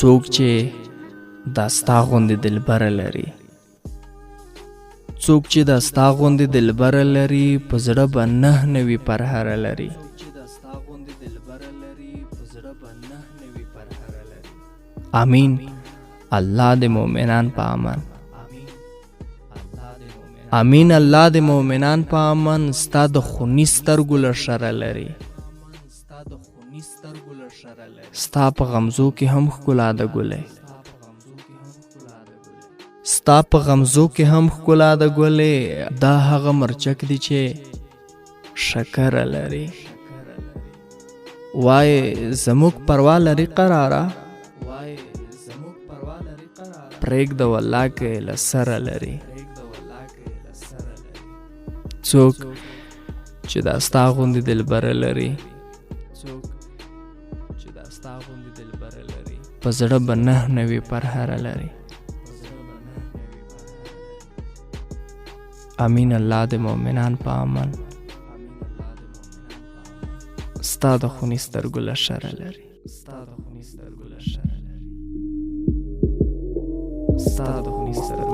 څوک چې دا ستا غوندې دلبره لري، څوک چې دا ستا غوندې دلبره لري، په زړه به نه نوي پرهره لري. امین. الله د مؤمنان په امن. امین. الله د مؤمنان په امن. ستا د خوني سترګو له شره لري، ستا په غمزو کې هم ښکلا د ګلې، ستا په غمزو کې هم ښکلا د ګلې. دا هغه مرچک دی چې شکره لري. وای زموږ پروا لري قراره، پرېږده والله که له سره لري. څوک چې دا ستا غوندې دلبره لري، په زړه به نه نوي پرهره لري. امین. الله د مؤمنان په امن. ستا د خوني سترګو له شره لري. ستا د خوني سترګو